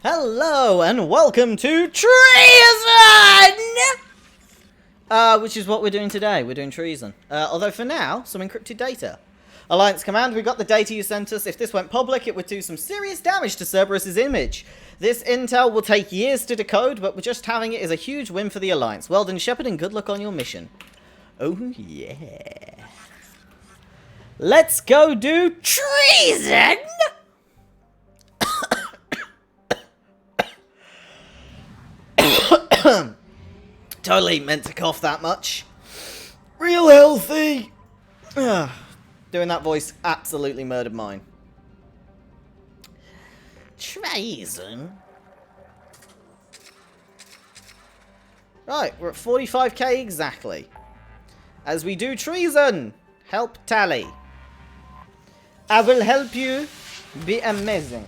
Hello and welcome to Treason! Which is what we're doing today. We're doing Treason. Although for now, some encrypted data. Alliance Command, we got the data you sent us. If this went public, it would do some serious damage to Cerberus's image. This intel will take years to decode, but just having it is a huge win for the Alliance. Well done, Shepard, and good luck on your mission. Oh, yeah. Let's go do Treason! Totally meant to cough that much. Real healthy. Doing that voice absolutely murdered mine. Treason. Right, we're at 45k exactly. As we do Treason. Help Tally. I will help you be amazing.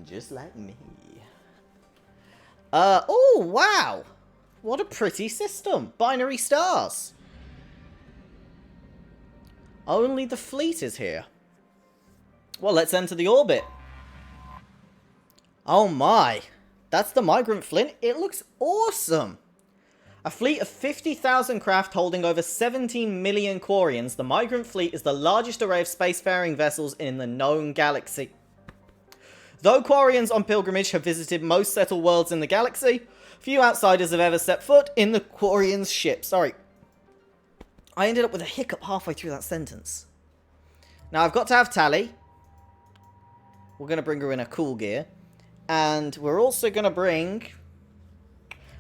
Just like me. Oh, wow. What a pretty system. Binary stars. Only the fleet is here. Well, let's enter the orbit. Oh my. That's the migrant fleet. It looks awesome. A fleet of 50,000 craft holding over 17 million Quarians, the migrant fleet is the largest array of spacefaring vessels in the known galaxy. Though Quarians on pilgrimage have visited most settled worlds in the galaxy, few outsiders have ever set foot in the Quarians' ship. Sorry. I ended up with a hiccup halfway through that sentence. Now, I've got to have Tally. We're going to bring her in a cool gear. And we're also going to bring...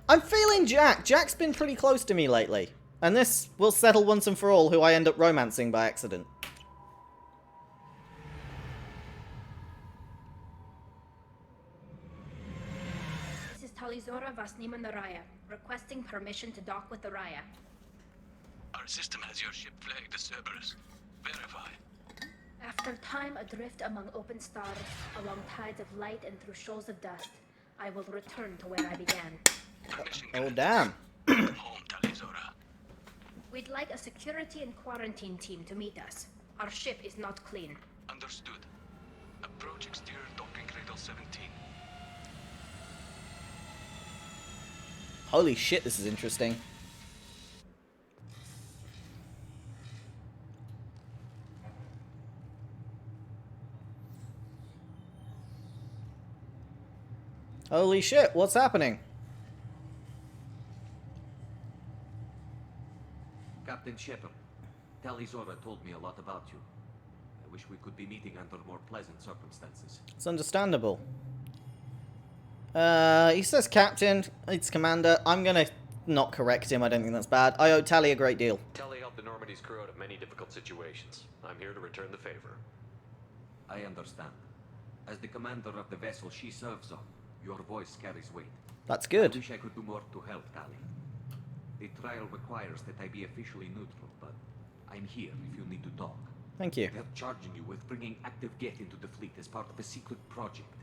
I'm feeling Jack. Jack's been pretty close to me lately. And this will settle once and for all who I end up romancing by accident. Talizora Vasnima Naraya, requesting permission to dock with the Raya. Our system has your ship flagged as Cerberus. Verify. After time adrift among open stars, along tides of light and through shoals of dust, I will return to where I began. Permission Oh, granted. damn. Home, Talizora. We'd like a security and quarantine team to meet us. Our ship is not clean. Understood. Approach exterior docking cradle 17. Holy shit, this is interesting. Holy shit, what's happening? Captain Shepard, Talizora told me a lot about you. I wish we could be meeting under more pleasant circumstances. It's understandable. He says Captain, it's Commander. I'm gonna not correct him, I don't think that's bad. I owe Tally a great deal. Tally helped the Normandy's crew out of many difficult situations. I'm here to return the favor. I understand. As the commander of the vessel she serves on, your voice carries weight. That's I good. wish I could do more to help Tally. The trial requires that I be officially neutral, but I'm here if you need to talk. Thank you. They're charging you with bringing active Geth into the fleet as part of a secret project.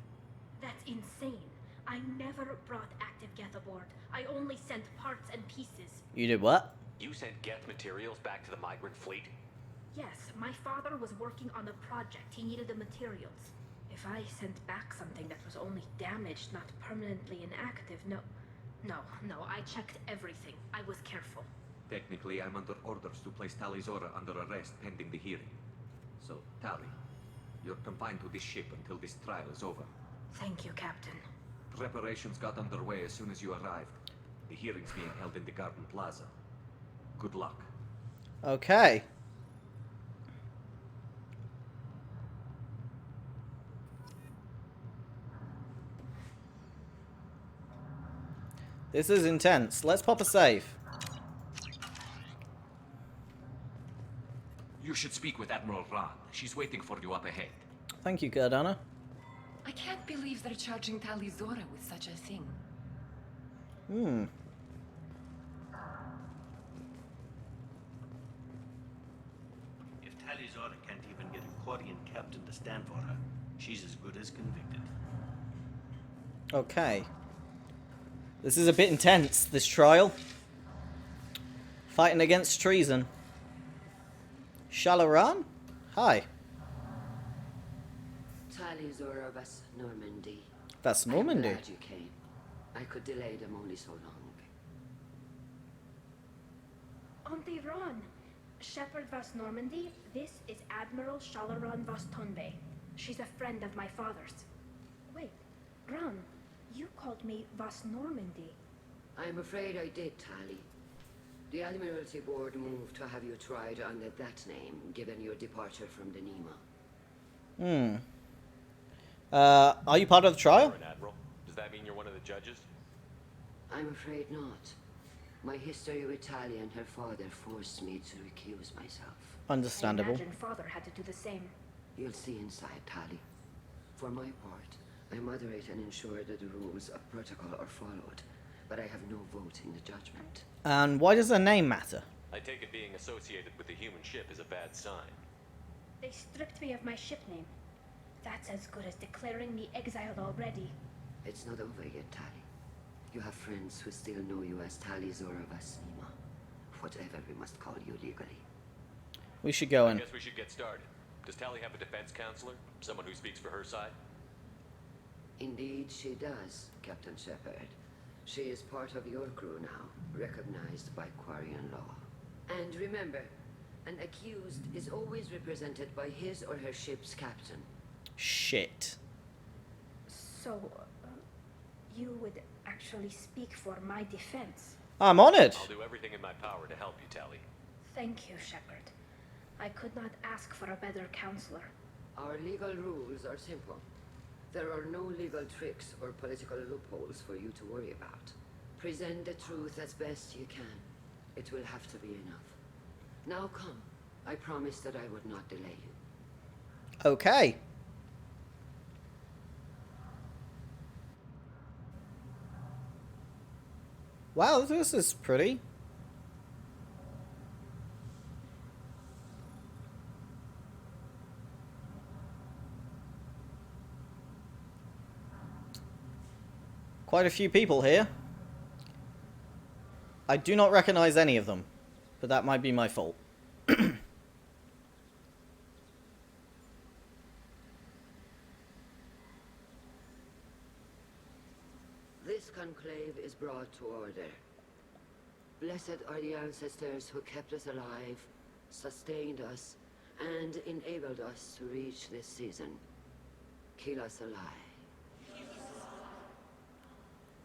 That's insane. I never brought active Geth aboard. I only sent parts and pieces. You did what? You sent Geth materials back to the migrant fleet? Yes, my father was working on a project. He needed the materials. If I sent back something that was only damaged, not permanently inactive, no, I checked everything. I was careful. Technically, I'm under orders to place Talizora under arrest pending the hearing. So, Tally, you're confined to this ship until this trial is over. Thank you, Captain. Preparations got underway as soon as you arrived. The hearing's being held in the Garden Plaza. Good luck. Okay. This is intense. Let's pop a save. You should speak with Admiral Rand. She's waiting for you up ahead. Thank you, Cardana. I can't believe they're charging Talizora with such a thing. If Talizora can't even get a Quarian captain to stand for her, she's as good as convicted. Okay. This is a bit intense, this trial. Fighting against treason. Shalaran? Hi. Tali, Talizora vas Normandy. That's I'm Normandy. glad you came. I could delay them only so long. Auntie Ron, Shepherd vas Normandy, this is Admiral Shalaron vas Tonbe. She's a friend of my father's. Wait, Ron, you called me vas Normandy. I'm afraid I did, Tali. The Admiralty Board moved to have you tried under that name, given your departure from the Nima. Are you part of the trial? You're an admiral. Does that mean you're one of the judges? I'm afraid not. My history with Tali and her father forced me to recuse myself. Understandable. I imagine father had to do the same. You'll see inside, Tali. For my part, I moderate and ensure that the rules of protocol are followed, but I have no vote in the judgment. And why does the name matter? I take it being associated with the human ship is a bad sign. They stripped me of my ship name. That's as good as declaring me exiled already. It's not over yet, Tali. You have friends who still know you as Talizora vas Nima. Whatever we must call you legally. We should go I in. guess we should get started. Does Tally have a defense counselor? Someone who speaks for her side? Indeed, she does, Captain Shepard. She is part of your crew now, recognized by Quarian law. And remember, an accused is always represented by his or her ship's captain. Shit. So, you would actually speak for my defense. I'm honored. I'll do everything in my power to help you, Tally. Thank you, Shepard. I could not ask for a better counselor. Our legal rules are simple. There are no legal tricks or political loopholes for you to worry about. Present the truth as best you can. It will have to be enough. Now come. I promised that I would not delay you. Okay. Wow, this is pretty. Quite a few people here. I do not recognize any of them, but that might be my fault. This conclave is brought to order. Blessed are the ancestors who kept us alive, sustained us, and enabled us to reach this season. Kill us alive.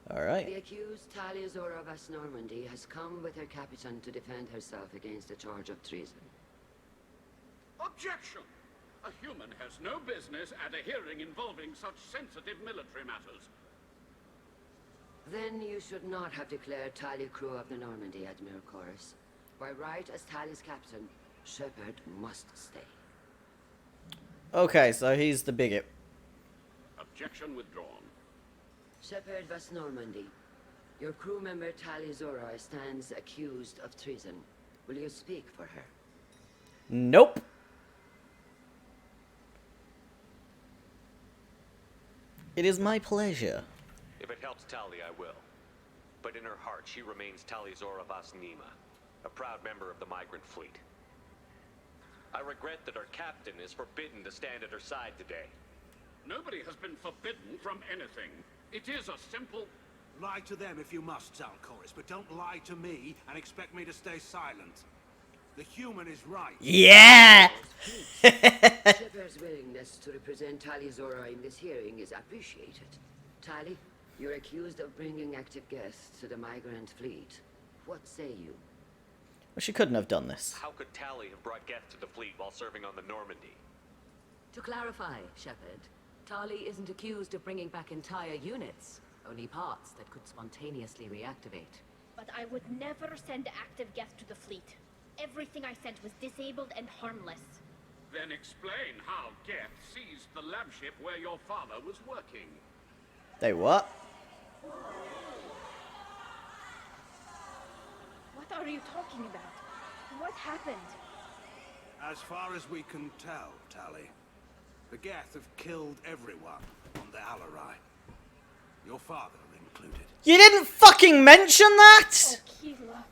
Alright. The accused Talizora vas Normandy has come with her captain to defend herself against a charge of treason. Objection! A human has no business at a hearing involving such sensitive military matters. Then you should not have declared Tali crew of the Normandy, Admiral Chorus. By right as Tali's captain, Shepard must stay. Okay, so he's the bigot. Objection withdrawn. Shepard vas Normandy. Your crew member Talizora stands accused of treason. Will you speak for her? Nope. It is my pleasure. If it helps Tally, I will. But in her heart, she remains Talizora vas Nima, a proud member of the migrant fleet. I regret that our captain is forbidden to stand at her side today. Nobody has been forbidden from anything. It is a simple... Lie to them if you must, Zalcoris, but don't lie to me and expect me to stay silent. The human is right. Yeah! Shepard's willingness to represent Talizora in this hearing is appreciated. Tali, you're accused of bringing active guests to the migrant fleet. What say you? Well, she couldn't have done this. How could Tally have brought guests to the fleet while serving on the Normandy? To clarify, Shepard, Tali isn't accused of bringing back entire units, only parts that could spontaneously reactivate. But I would never send active guests to the fleet. Everything I sent was disabled and harmless. Then explain how Geth seized the lab ship where your father was working. They what? What are you talking about? What happened? As far as we can tell, Tali, the Geth have killed everyone on the Alarai. Your father included. You didn't fucking mention that! Oh, Kila.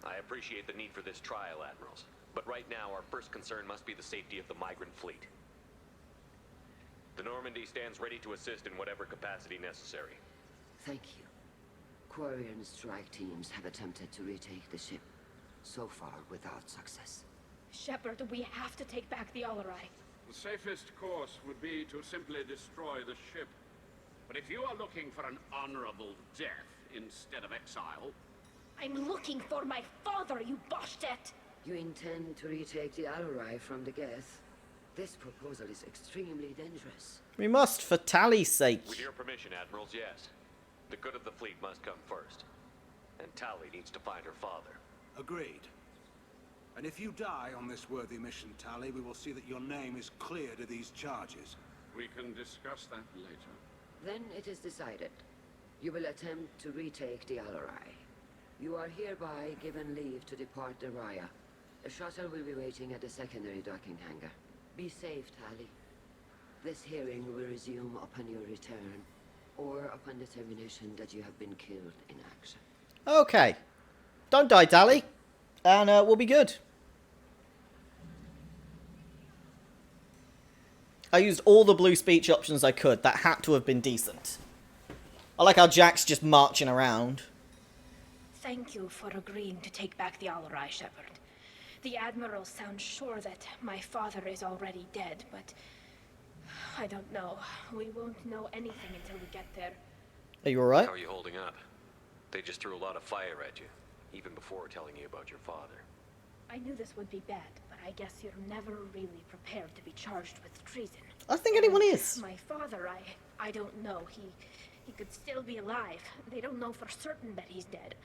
I appreciate the need for this trial, Admirals. But right now, our first concern must be the safety of the migrant fleet. The Normandy stands ready to assist in whatever capacity necessary. Thank you. Quarian strike teams have attempted to retake the ship, so far without success. Shepard, we have to take back the Alarai. The safest course would be to simply destroy the ship. But if you are looking for an honorable death instead of exile... I'm looking for my father, you Boshtet! You intend to retake the Alarai from the Geth? This proposal is extremely dangerous. We must, for Tally's sake. With your permission, Admirals, yes. The good of the fleet must come first. And Tally needs to find her father. Agreed. And if you die on this worthy mission, Tally, we will see that your name is cleared of these charges. We can discuss that later. Then it is decided. You will attempt to retake the Alarai. You are hereby given leave to depart the Raya. A shuttle will be waiting at the secondary docking hangar. Be safe, Tally. This hearing will resume upon your return, or upon determination that you have been killed in action. Okay. Don't die, Tally. And we'll be good. I used all the blue speech options I could. That had to have been decent. I like how Jack's just marching around. Thank you for agreeing to take back the Alarai, Shepard. The Admirals sound sure that my father is already dead, but... I don't know. We won't know anything until we get there. Are you alright? How are you holding up? They just threw a lot of fire at you, even before telling you about your father. I knew this would be bad, but I guess you're never really prepared to be charged with treason. I think anyone is. My father, I don't know. He could still be alive. They don't know for certain that he's dead.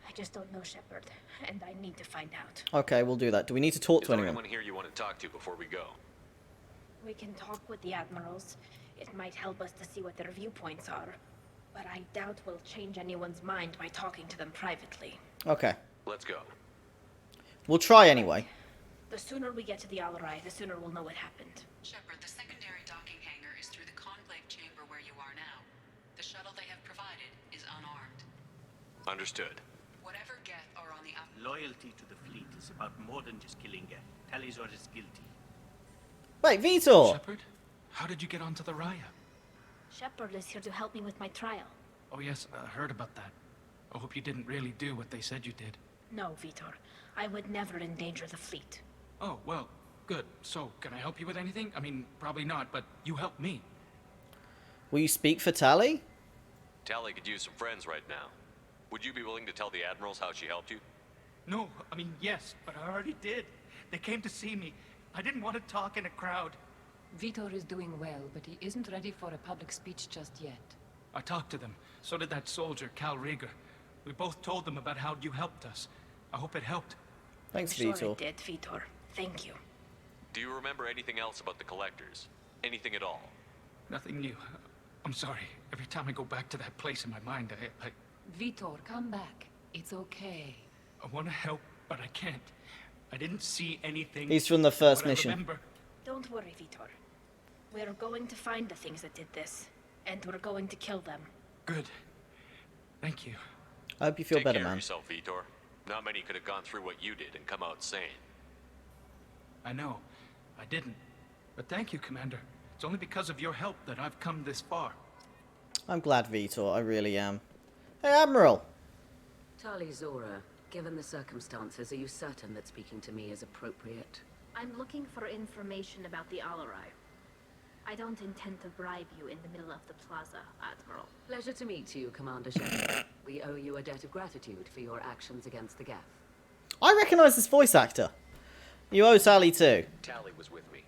I just don't know, Shepard, and I need to find out. Okay, we'll do that. Do we need to talk Is to there anyone? anyone here you want to talk to before we go? We can talk with the Admirals. It might help us to see what their viewpoints are. But I doubt we'll change anyone's mind by talking to them privately. Okay. Let's go. We'll try anyway. The sooner we get to the Alarai, the sooner we'll know what happened. Shepard, the secondary docking hangar is through the conclave chamber where you are now. The shuttle they have provided is unarmed. Understood. Whatever Geth are on the up... Loyalty to the fleet is about more than just killing Geth. Talizor is guilty. Wait, Vitor! Shepard, how did you get onto the Raya? Shepard is here to help me with my trial. Oh yes, I heard about that. I hope you didn't really do what they said you did. No, Vitor. I would never endanger the fleet. Oh, well, good. So, can I help you with anything? I mean, probably not, but you helped me. Will you speak for Tally? Tally could use some friends right now. Would you be willing to tell the Admirals how she helped you? No, I mean, yes, but I already did. They came to see me. I didn't want to talk in a crowd. Vitor is doing well, but he isn't ready for a public speech just yet. I talked to them. So did that soldier, Cal Rieger. We both told them about how you helped us. I hope it helped. Thanks, Sure Vitor. it did, Vitor. Thank you. Do you remember anything else about the Collectors? Anything at all? Nothing new. I'm sorry. Every time I go back to that place in my mind, I Vitor, come back. It's okay. want to help, but I can't. I didn't see anything. He's from the first What I mission. remember. Don't worry, Vitor. We're going to find the things that did this, and we're going to kill them. Good. Thank you. I hope you feel Take better, care of man. yourself, Vitor. Not many could have gone through what you did and come out sane. I know. I didn't. But thank you, Commander. It's only because of your help that I've come this far. I'm glad, Vitor. I really am. Hey, Admiral! Tali Zora, given the circumstances, are you certain that speaking to me is appropriate? I'm looking for information about the Alarai. I don't intend to bribe you in the middle of the plaza, Admiral. Pleasure to meet you, Commander Shepard. We owe you a debt of gratitude for your actions against the Geth. I recognise this voice actor. You owe Tally too. Tally was with me.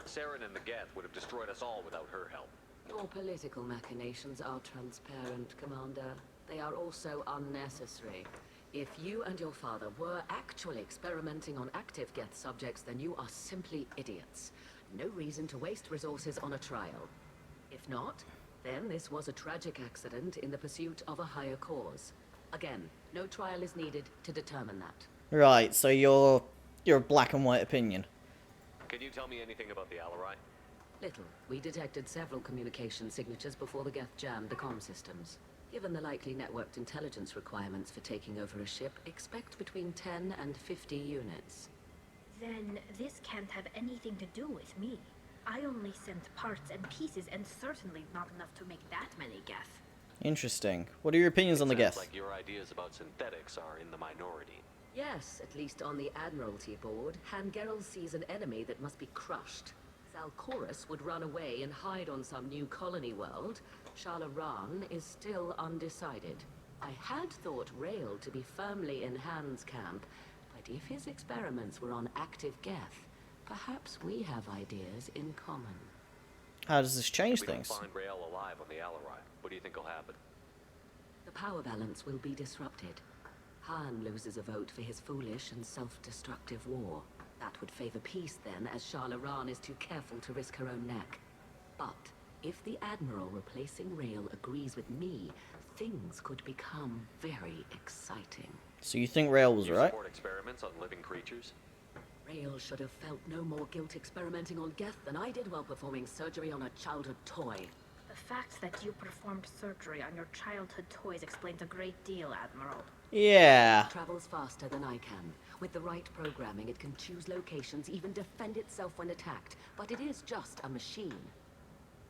Saren and the Geth would have destroyed us all without her help. Your political machinations are transparent, Commander. They are also unnecessary. If you and your father were actually experimenting on active Geth subjects, then you are simply idiots. No reason to waste resources on a trial. If not, then this was a tragic accident in the pursuit of a higher cause. Again, no trial is needed to determine that. Right, so you're a black and white opinion. Can you tell me anything about the Alarai? Little. We detected several communication signatures before the Geth jammed the comm systems. Given the likely networked intelligence requirements for taking over a ship, expect between 10 and 50 units. Then this can't have anything to do with me. I only sent parts and pieces, and certainly not enough to make that many Geth. Interesting. What are your opinions on the Geth? Like your ideas about synthetics are in the minority. Yes, at least on the Admiralty board, Hangerel sees an enemy that must be crushed. Zalcorus would run away and hide on some new colony world. Shalaran is still undecided. I had thought Rael to be firmly in Han's camp, but if his experiments were on active Geth, perhaps we have ideas in common. How does this change If we things? don't find Rael alive on the Alarai, what do you think will happen? The power balance will be disrupted. Han loses a vote for his foolish and self-destructive war. That would favor peace then, as Shalaran is too careful to risk her own neck. But if the Admiral replacing Rael agrees with me, things could become very exciting. So you think Rael was You right? support experiments on living creatures? Rael should have felt no more guilt experimenting on Geth than I did while performing surgery on a childhood toy. The fact that you performed surgery on your childhood toys explains a great deal, Admiral. Yeah. It travels faster than I can. With the right programming, it can choose locations, even defend itself when attacked. But it is just a machine.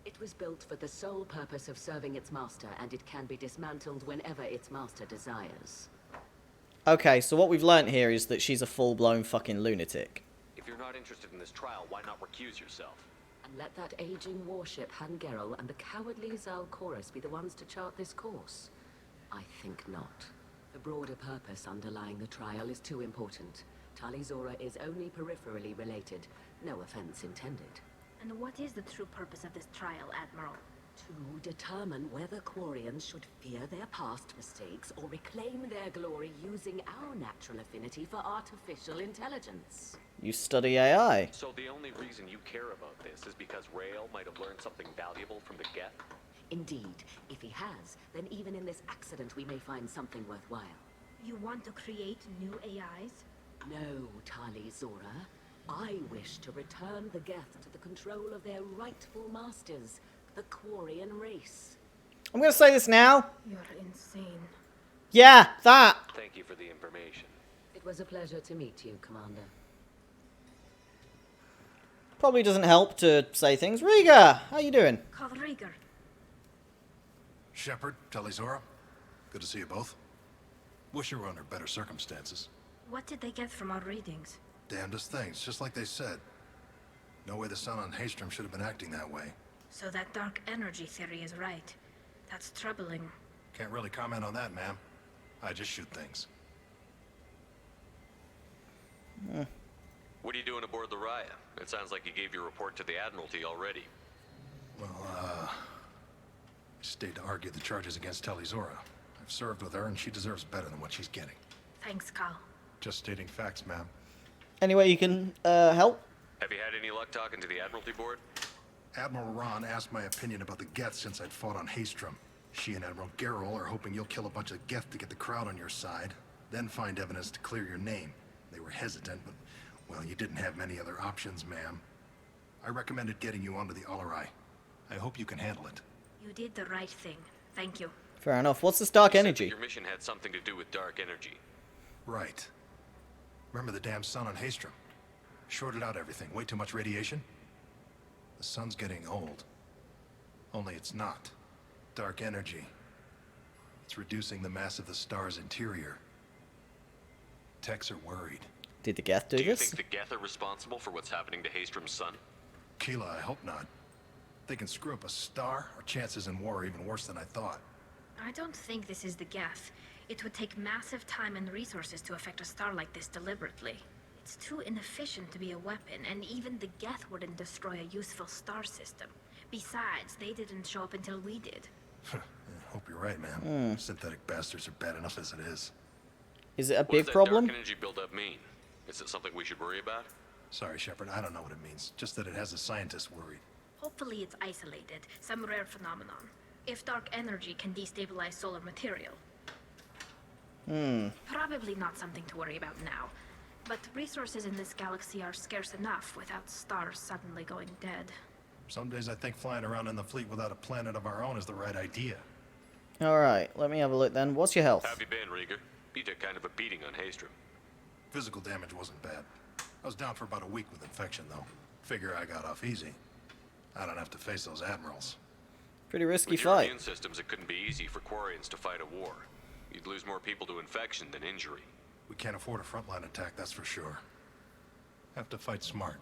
It was built for the sole purpose of serving its master, and it can be dismantled whenever its master desires. Okay, so what we've learnt here is that she's a full-blown fucking lunatic. If you're not interested in this trial, why not recuse yourself? And let that aging warship Hangerel and the cowardly Zalcorus be the ones to chart this course? I think not. The broader purpose underlying the trial is too important. Talizora is only peripherally related. No offense intended. And what is the true purpose of this trial, Admiral? To determine whether Quarians should fear their past mistakes or reclaim their glory using our natural affinity for artificial intelligence. You study AI. So the only reason you care about this is because Rael might have learned something valuable from the Geth? Indeed. If he has, then even in this accident we may find something worthwhile. You want to create new AIs? No, Talizora. I wish to return the Geth to the control of their rightful masters, the Quarian race. I'm gonna say this now. You're insane. Yeah, that. Thank you for the information. It was a pleasure to meet you, Commander. Probably doesn't help to say things. Riga, how you doing? Call Rieger. Shepard, Talizora, good to see you both. Wish you were under better circumstances. What did they get from our readings? Damnedest things, just like they said. No way the sun on Haystrom should have been acting that way. So that dark energy theory is right. That's troubling. Can't really comment on that, ma'am. I just shoot things. What are you doing aboard the Raya? It sounds like you gave your report to the Admiralty already. Well, I stayed to argue the charges against Talizora. I've served with her, and she deserves better than what she's getting. Thanks, Carl. Just stating facts, ma'am. Any way you can help? Have you had any luck talking to the Admiralty board? Admiral Ron asked my opinion about the Geth since I'd fought on Haystrom. She and Admiral Gerrel are hoping you'll kill a bunch of Geth to get the crowd on your side, then find evidence to clear your name. They were hesitant, but, well, you didn't have many other options, ma'am. I recommended getting you onto the Alarai. I hope you can handle it. You did the right thing. Thank you. Fair enough. What's this dark You said that energy? your mission had something to do with dark energy. Right. Remember the damn sun on Haystrom? Shorted out everything. Way too much radiation? The sun's getting old. Only it's not. Dark energy. It's reducing the mass of the star's interior. Techs are worried. Did the Geth do Do you this? think the Geth are responsible for what's happening to Haystrom's sun? Keela, I hope not. They can screw up a star. Our chances in war are even worse than I thought. I don't think this is the Geth. It would take massive time and resources to affect a star like this deliberately. It's too inefficient to be a weapon, and even the Geth wouldn't destroy a useful star system. Besides, they didn't show up until we did. I hope you're right, man. Synthetic bastards are bad enough as it is. Is it a What big does that problem? dark energy buildup mean? Is it something we should worry about? Sorry, Shepard, I don't know what it means. Just that it has the scientists worried. Hopefully it's isolated, some rare phenomenon. If dark energy can destabilize solar material. Probably not something to worry about now. But resources in this galaxy are scarce enough without stars suddenly going dead. Some days I think flying around in the fleet without a planet of our own is the right idea. Alright, let me have a look then. What's your health? How have you been, Rieger? You took kind of a beating on Haystrom. Physical damage wasn't bad. I was down for about a week with infection, though. Figure I got off easy. I don't have to face those admirals. Pretty risky With your fight. immune systems, it couldn't be easy for Quarians to fight a war. You'd lose more people to infection than injury. We can't afford a frontline attack, that's for sure. Have to fight smart.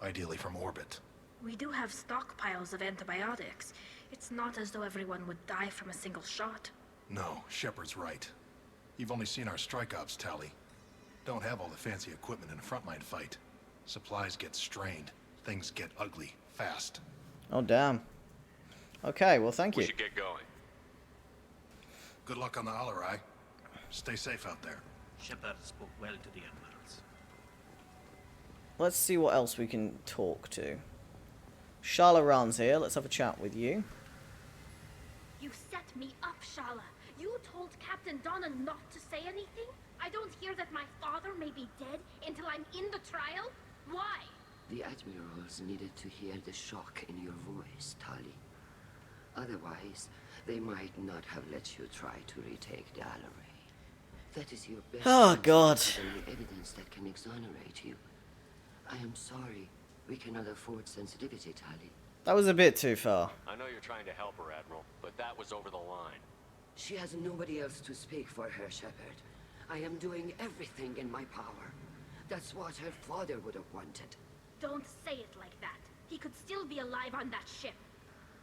Ideally from orbit. We do have stockpiles of antibiotics. It's not as though everyone would die from a single shot. No, Shepard's right. You've only seen our strike ops tally. Don't have all the fancy equipment in a frontline fight. Supplies get strained. Things get ugly, fast. Oh, damn. Okay, well, thank you. We should get going. Good luck on the Alarai. Stay safe out there. Shepard spoke well to the admirals. Let's see what else we can talk to. Shala Ran's here. Let's have a chat with you. You set me up, Shala. You told Captain Donna not to say anything? I don't hear that my father may be dead until I'm in the trial? Why? The admirals needed to hear the shock in your voice, Tali. Otherwise, they might not have let you try to retake the Alarai. That is your best Oh, God. the evidence that can exonerate you. I am sorry. We cannot afford sensitivity, Tali. That was a bit too far. I know you're trying to help her, Admiral, but that was over the line. She has nobody else to speak for her, Shepard. I am doing everything in my power. That's what her father would have wanted. Don't say it like that. He could still be alive on that ship.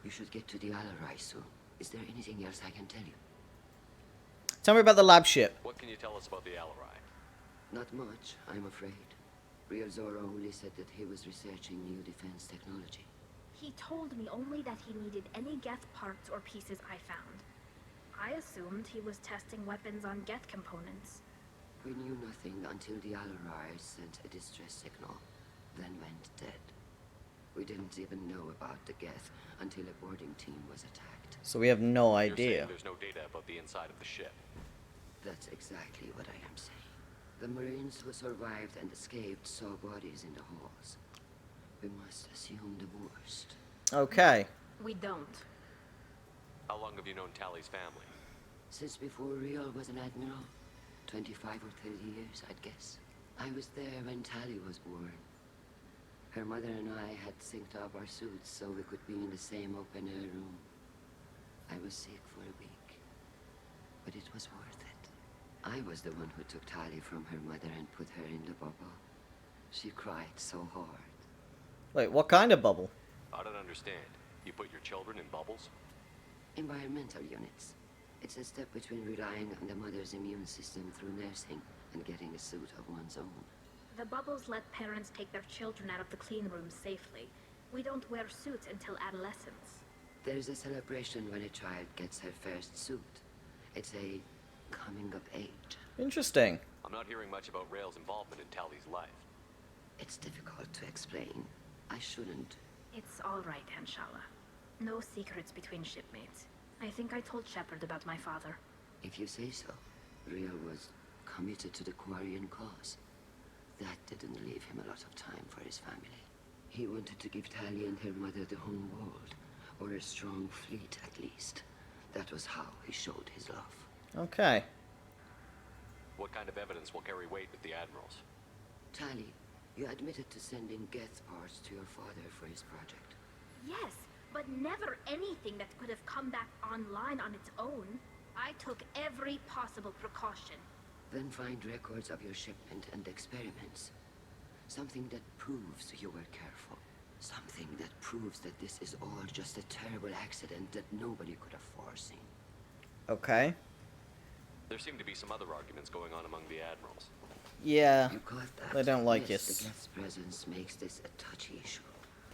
You should get to the Alarai soon. Is there anything else I can tell you? Tell me about the lab ship. What can you tell us about the Alarai? Not much, I'm afraid. Real Zora only said that he was researching new defense technology. He told me only that he needed any Geth parts or pieces I found. I assumed he was testing weapons on Geth components. We knew nothing until the Alarai sent a distress signal, then went dead. We didn't even know about the Geth until a boarding team was attacked. So we have no You're idea. saying there's no data about the inside of the ship. That's exactly what I am saying. The Marines who survived and escaped saw bodies in the halls. We must assume the worst. Okay. We don't. How long have you known Tali's family? Since before Real was an admiral. 25 or 30 years, I'd guess. I was there when Tali was born. Her mother and I had synced up our suits so we could be in the same open-air room. I was sick for a week, but it was worth it. I was the one who took Tali from her mother and put her in the bubble. She cried so hard. Wait, what kind of bubble? I don't understand. You put your children in bubbles? Environmental units. It's a step between relying on the mother's immune system through nursing and getting a suit of one's own. The bubbles let parents take their children out of the clean rooms safely. We don't wear suits until adolescence. There's a celebration when a child gets her first suit. It's a coming of age. Interesting. I'm not hearing much about Rail's involvement in Tali's life. It's difficult to explain. I shouldn't. It's all right, Anshala. No secrets between shipmates. I think I told Shepard about my father. If you say so. Real was committed to the Quarian cause. That didn't leave him a lot of time for his family. He wanted to give Tali and her mother the home world, or a strong fleet at least. That was how he showed his love. Okay. What kind of evidence will carry weight with the admirals? Tali, you admitted to sending Geth parts to your father for his project. Yes, but never anything that could have come back online on its own. I took every possible precaution. Then find records of your shipment and experiments. Something that proves you were careful. Something that proves that this is all just a terrible accident that nobody could have foreseen. Okay. There seem to be some other arguments going on among the admirals. Yeah. You caught that? They don't like yes, us. The Geth's presence makes this a touchy issue.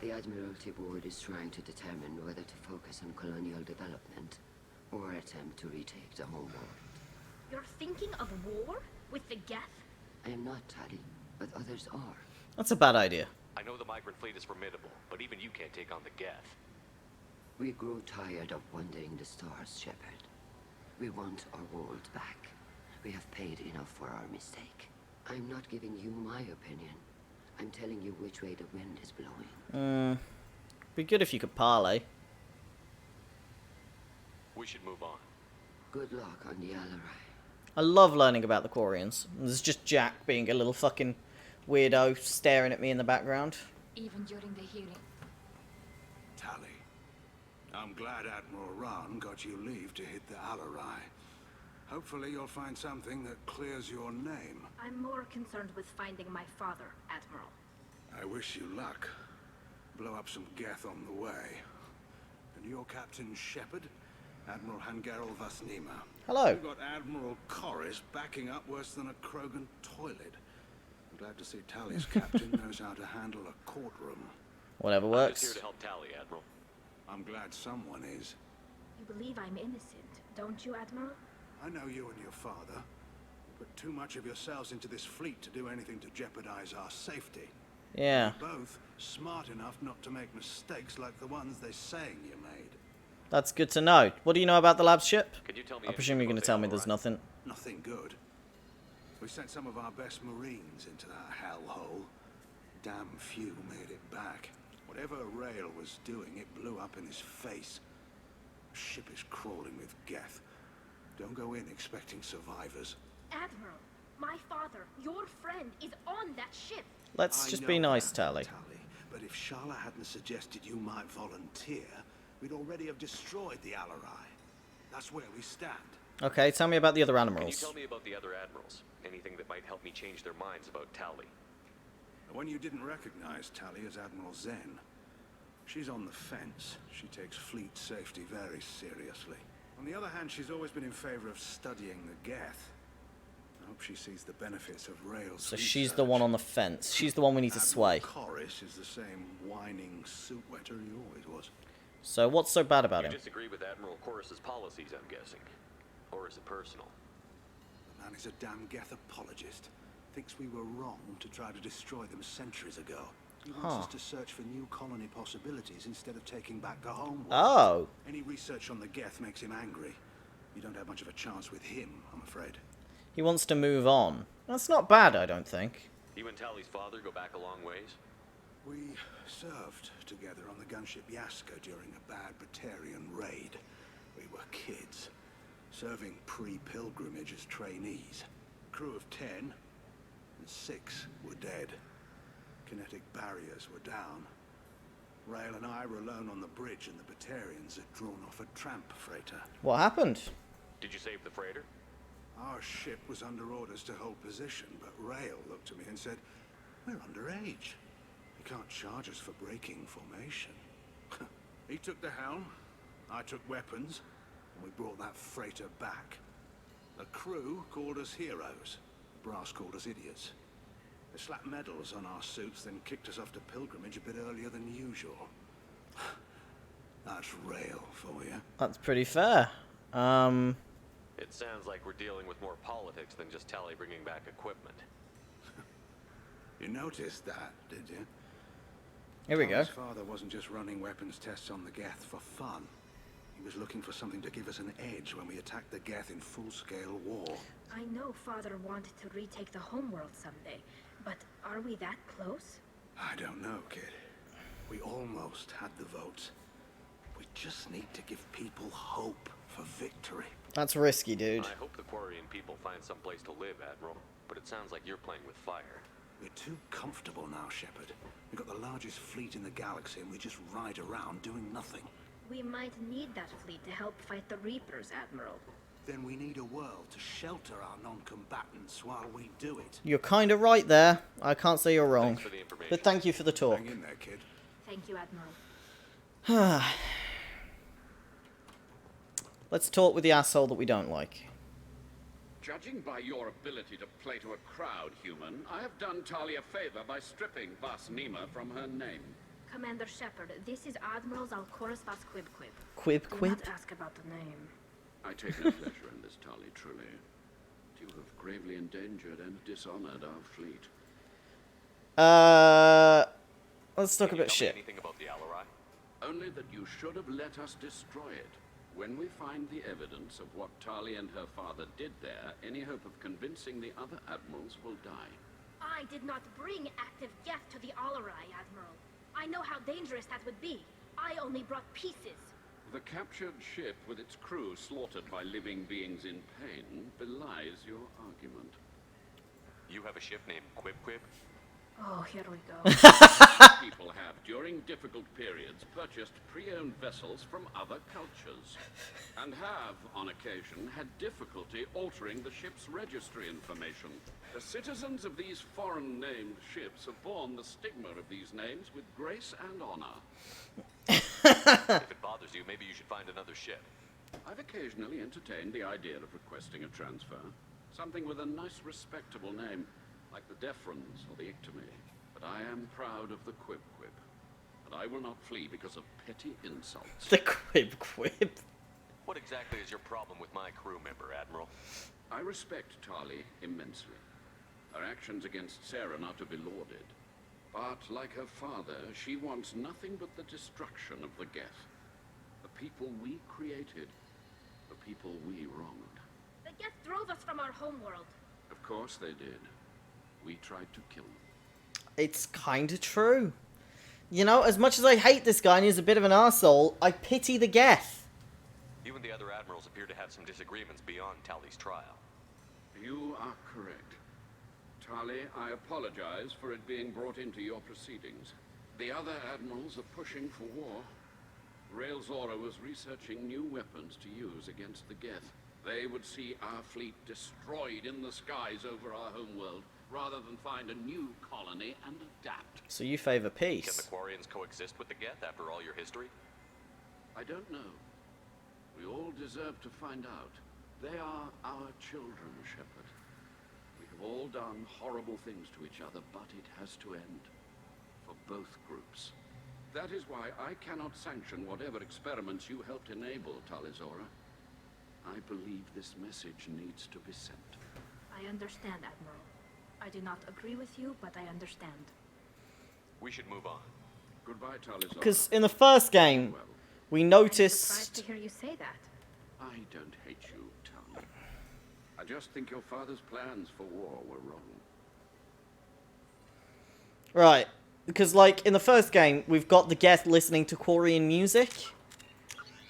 The Admiralty Board is trying to determine whether to focus on colonial development or attempt to retake the home world. You're thinking of war? With the Geth? I am not, Tali, but others are. That's a bad idea. I know the migrant fleet is formidable, but even you can't take on the Geth. We grow tired of wandering the stars, Shepard. We want our world back. We have paid enough for our mistake. I'm not giving you my opinion. I'm telling you which way the wind is blowing. Be good if you could parlay. We should move on. Good luck on the Alarai. I love learning about the Quarians. There's just Jack being a little weirdo staring at me in the background. Even during the hearing. Tali, I'm glad Admiral Rahn got you leave to hit the Alarai. Hopefully you'll find something that clears your name. I'm more concerned with finding my father, Admiral. I wish you luck. Blow up some Geth on the way. And your Captain Shepard? Admiral Hangarel Vasnima. Hello. You've got Admiral Corris backing up worse than a Krogan toilet. I'm glad to see Tali's captain knows how to handle a courtroom. Whatever I'm works. just here to help Tali, Admiral. I'm glad someone is. You believe I'm innocent, don't you, Admiral? I know you and your father. You put too much of yourselves into this fleet to do anything to jeopardize our safety. Yeah. You're both smart enough not to make mistakes like the ones they're saying you made. That's good to know. What do you know about the lab ship? Can you tell me I presume you're going to tell me there's nothing. Nothing good. We sent some of our best Marines into that hellhole. Damn few made it back. Whatever Rail was doing, it blew up in his face. The ship is crawling with Geth. Don't go in expecting survivors. Admiral, my father, your friend, is on that ship. Let's just be nice, Tali. But if Shala hadn't suggested you might volunteer, we'd already have destroyed the Alarai. That's where we stand. Okay, tell me about the other Can you animals. tell me about the other admirals? Anything that might help me change their minds about Tali? The one you didn't recognize, Tali, is Admiral Zen. She's on the fence. She takes fleet safety very seriously. On the other hand, she's always been in favor of studying the Geth. I hope she sees the benefits of Rail's So she's the one on the fence. She's the one we need to sway. Corris is the same whining suit wetter he always was. So what's so bad about You him? disagree with Admiral Corris's policies, I'm guessing. Or is it personal? The man is a damn Geth apologist. Thinks we were wrong to try to destroy them centuries ago. He wants us to search for new colony possibilities instead of taking back the home world. Oh. Any research on the Geth makes him angry. You don't have much of a chance with him, I'm afraid. He wants to move on. That's not bad, I don't think. You and Tali's father go back a long ways? We served together on the gunship Yaska during a bad Batarian raid. We were kids, serving pre-pilgrimage as trainees. Crew of 10, and 6 were dead. Kinetic barriers were down. Rail and I were alone on the bridge, and the Batarians had drawn off a tramp freighter. What happened? Did you save the freighter? Our ship was under orders to hold position, but Rail looked at me and said, "We're underage. You can't charge us for breaking formation." He took the helm, I took weapons, and we brought that freighter back. The crew called us heroes. The brass called us idiots. They slapped medals on our suits, then kicked us off to pilgrimage a bit earlier than usual. That's Rail for you. That's pretty fair. It sounds like we're dealing with more politics than just Tali bringing back equipment. You noticed that, did you? Here we go. His father wasn't just running weapons tests on the Geth for fun. He was looking for something to give us an edge when we attacked the Geth in full-scale war. I know Father wanted to retake the homeworld someday, but are we that close? I don't know, kid. We almost had the votes. We just need to give people hope for victory. That's risky, dude. I hope the Quarian people find some place to live, Admiral. But it sounds like you're playing with fire. We're too comfortable now, Shepard. We've got the largest fleet in the galaxy, and we just ride around doing nothing. We might need that fleet to help fight the Reapers, Admiral. Then we need a world to shelter our non-combatants while we do it. You're kind of right there. I can't say you're wrong. Thanks for the information. But thank you for the talk. Hang in there, kid. Thank you, Admiral. Let's talk with the asshole that we don't like. Judging by your ability to play to a crowd, human, I have done Tali a favor by stripping Vasnima from her name. Commander Shepard, this is Admiral Zalkoris Vas Quib Quib. Quib Do Quib? not ask about the name. I take no pleasure in this, Tali, truly. You have gravely endangered and dishonored our fleet. Let's talk about shit. Anything about the Alarai? Only that you should have let us destroy it. When we find the evidence of what Tali and her father did there, any hope of convincing the other admirals will die. I did not bring active Geth to the Alarai, Admiral. I know how dangerous that would be. I only brought pieces. The captured ship with its crew slaughtered by living beings in pain belies your argument. You have a ship named Quib Quib? Oh, here we go. People have, during difficult periods, purchased pre-owned vessels from other cultures, and have, on occasion, had difficulty altering the ship's registry information. The citizens of these foreign-named ships have borne the stigma of these names with grace and honor. If it bothers you, maybe you should find another ship. I've occasionally entertained the idea of requesting a transfer. Something with a nice, respectable name, like the Deferens or the Ictomy. But I am proud of the Quib, and I will not flee because of petty insults. The Quib. What exactly is your problem with my crew member, Admiral? I respect Tali immensely. Her actions against Saren are to be lauded. But, like her father, she wants nothing but the destruction of the Geth. The people we created. The people we wronged. The Geth drove us from our homeworld. Of course they did. We tried to kill them. It's kinda true. You know, as much as I hate this guy and he's a bit of an arsehole, I pity the Geth. You and the other admirals appear to have some disagreements beyond Tali's trial. You are correct. Tali, I apologize for it being brought into your proceedings. The other admirals are pushing for war. Rael Zora was researching new weapons to use against the Geth. They would see our fleet destroyed in the skies over our homeworld, rather than find a new colony and adapt. So you favor peace. Can the Quarians coexist with the Geth after all your history? I don't know. We all deserve to find out. They are our children, Shepard. We have all done horrible things to each other, but it has to end. For both groups. That is why I cannot sanction whatever experiments you helped enable, Talizora. I believe this message needs to be sent. I understand, Admiral. I do not agree with you, but I understand. We should move on. Goodbye, Talizora. Because in the first game, we I'm noticed... surprised to hear you say that. I don't hate you, Tali. I just think your father's plans for war were wrong. Right. Because, like, in the first game, we've got the Geth listening to Quarian music.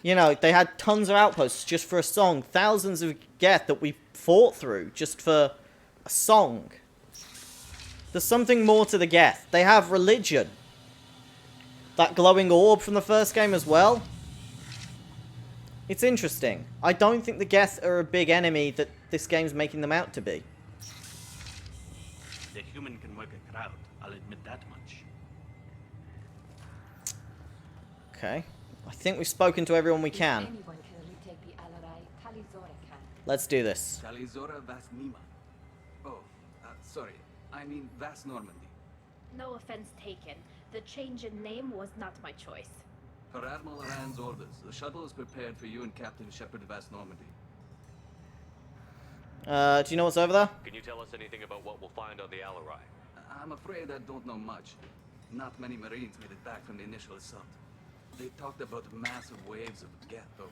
You know, they had tons of outposts just for a song. Thousands of Geth that we fought through just for a song. There's something more to the Geth. They have religion. That glowing orb from the first game as well. It's interesting. I don't think the Geth are a big enemy that this game's making them out to be. The human can work a crowd, I'll admit that much. Okay. I think we've spoken to everyone we can. Anyone can retake the Alarai, Talizora can. Let's do this. Talizora Vas Nima. Oh, sorry. I mean Vas Normandy. No offense taken. The change in name was not my choice. Per Admiral Rand's orders, the shuttle is prepared for you and Captain Shepard Vas Normandy. Do you know what's over there? Can you tell us anything about what we'll find on the Alarai? I'm afraid I don't know much. Not many Marines made it back from the initial assault. They talked about massive waves of Geth, though.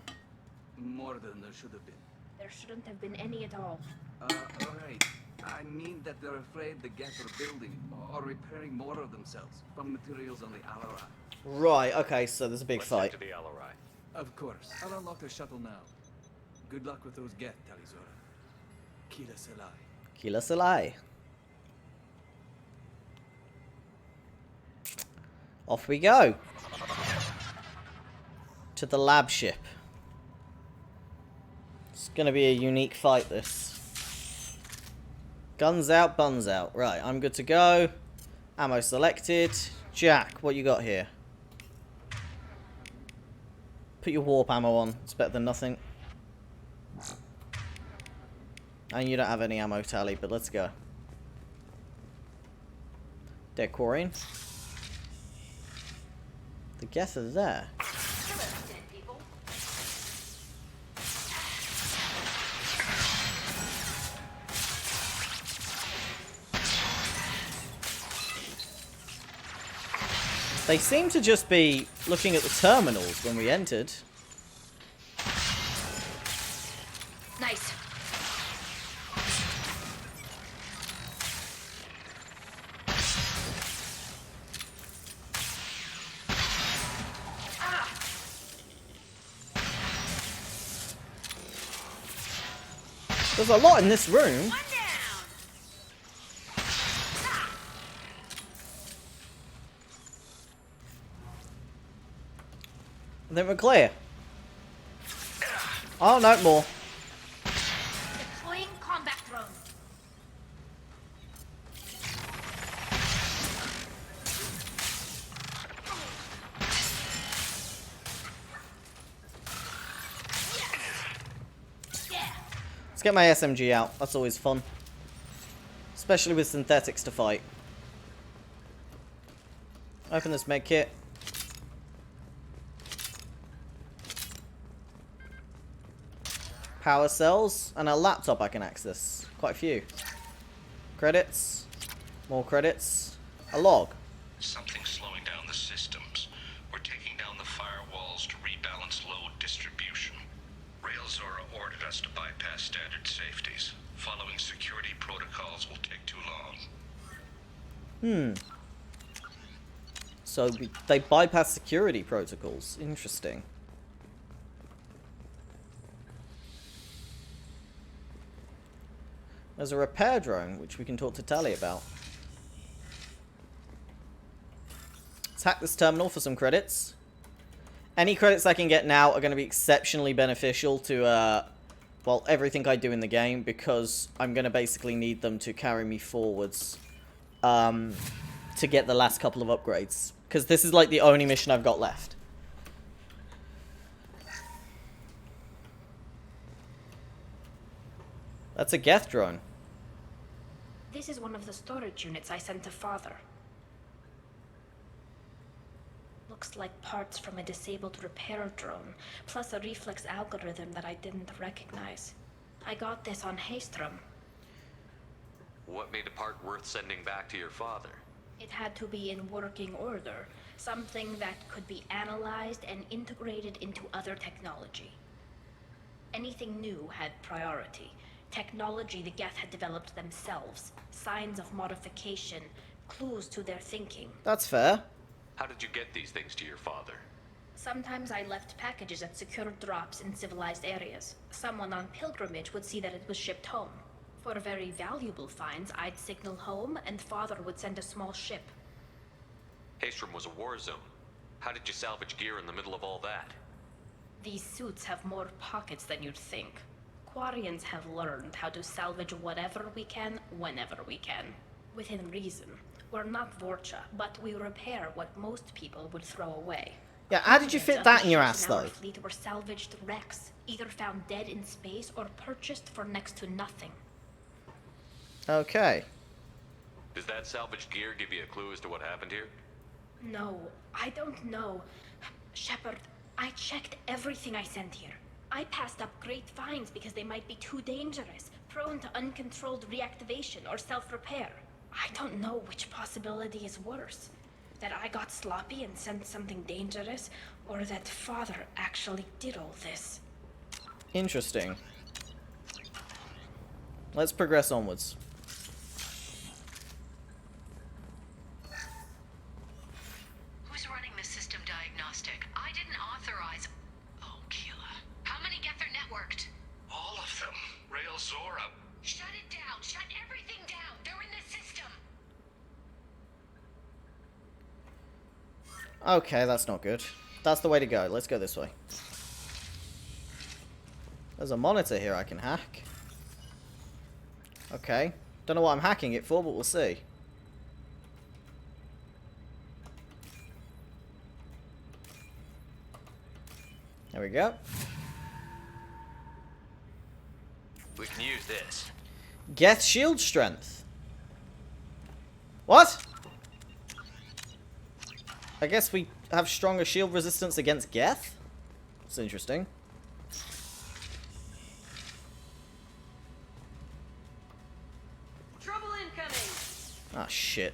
More than there should have been. There shouldn't have been any at all. Alright. I mean that they're afraid the Geth are building or repairing more of themselves from materials on the Alarai. Right, okay, so there's a big fight. To the Alarai. Of course. I'll unlock the shuttle now. Good luck with those Geth, Talizora. Kila Selai. Kila Selai. Off we go. To the lab ship. It's gonna be a unique fight, this. Guns out, buns out. Right, I'm good to go. Ammo selected. Jack, what you got here? Put your warp ammo on. It's better than nothing. And you don't have any ammo, Tally, but let's go. Dead Quarian. The Geth are there. They seem to just be looking at the terminals when we entered. Nice. There's a lot in this room. think we're clear. Oh, no, more. Deploying combat drone. Let's get my SMG out. That's always fun. Especially with synthetics to fight. Open this med kit. Power cells and a laptop I can access. Quite a few. Credits. More credits. A log. Something's slowing down the systems. We're taking down the firewalls to rebalance load distribution. Railzora ordered us to bypass standard safeties. Following security protocols will take too long. So they bypass security protocols. Interesting. There's a repair drone, which we can talk to Tali about. Let's hack this terminal for some credits. Any credits I can get now are going to be exceptionally beneficial to, well, everything I do in the game, because I'm going to basically need them to carry me forwards to get the last couple of upgrades. Because this is like the only mission I've got left. That's a Geth drone. This is one of the storage units I sent to Father. Looks like parts from a disabled repair drone, plus a reflex algorithm that I didn't recognize. I got this on Haystrom. What made a part worth sending back to your father? It had to be in working order, something that could be analyzed and integrated into other technology. Anything new had priority. Technology the Geth had developed themselves, signs of modification, clues to their thinking. That's fair. How did you get these things to your father? Sometimes I left packages at secure drops in civilized areas. Someone on pilgrimage would see that it was shipped home. For very valuable finds, I'd signal home, and Father would send a small ship. Haystrom was a war zone. How did you salvage gear in the middle of all that? These suits have more pockets than you'd think. Quarians have learned how to salvage whatever we can, whenever we can. Within reason. We're not Vorcha, but we repair what most people would throw away. Yeah, how did you fit that in your ass, Our though? fleet were salvaged wrecks, either found dead in space or purchased for next to nothing. Okay. Does that salvaged gear give you a clue as to what happened here? No, I don't know. Shepard, I checked everything I sent here. I passed up great finds because they might be too dangerous, prone to uncontrolled reactivation or self-repair. I don't know which possibility is worse. That I got sloppy and sent something dangerous, or that Father actually did all this. Interesting. Let's progress onwards. Who's running the system diagnostic? I didn't authorize... Oh, Keela. How many Geth are networked? All of them. Railzora. Shut it down. Shut everything down. They're in the system. Okay, that's not good. That's the way to go. Let's go this way. There's a monitor here I can hack. Okay. Don't know what I'm hacking it for, but we'll see. There we go. We can use this. Geth shield strength. What? I guess we have stronger shield resistance against Geth? That's interesting. Trouble incoming! Ah, shit.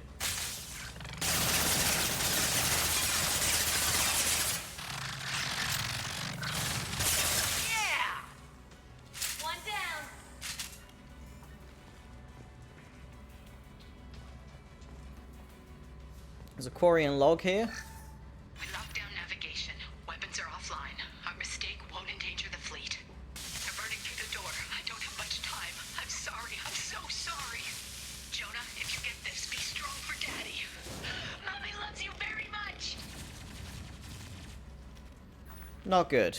Yeah! One down. There's a Quarian log here. We locked down navigation. Weapons are offline. Our mistake won't endanger the fleet. They're burning through the door. I don't have much time. I'm sorry. I'm so sorry. Jonah, if you get this, be strong for Daddy. Mommy loves you very much. Not good.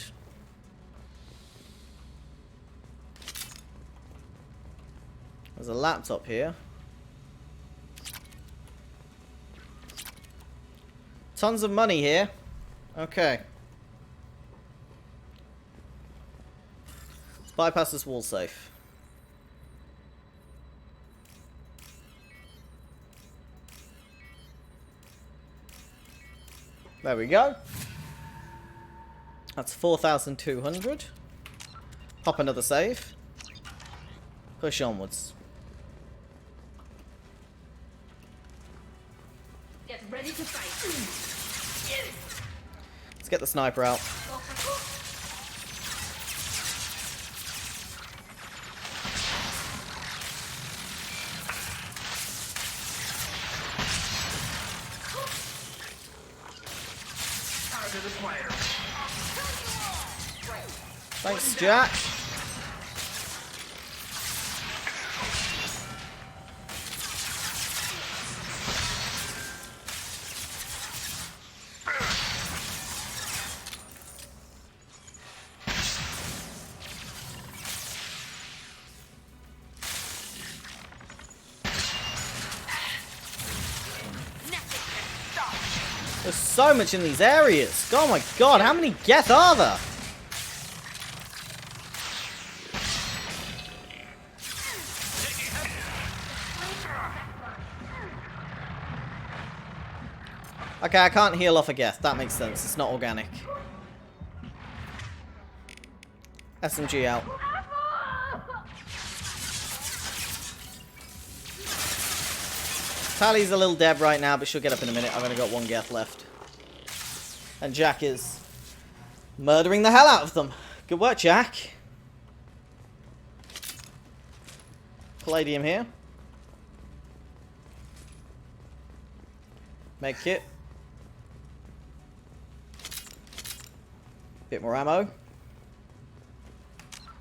There's a laptop here. Tons of money here. Okay. Let's bypass this wall safe. There we go. That's 4,200. Pop another save. Push onwards. Get ready to fight. Let's get the sniper out. Thanks, Jack. There's so much in these areas. Oh my god, how many Geth are there? Okay, I can't heal off a Geth. That makes sense. It's not organic. SMG out. Tally's a little dead right now, but she'll get up in a minute. I've only got one Geth left. And Jack is murdering the hell out of them. Good work, Jack. Palladium here. Med kit. Bit more ammo.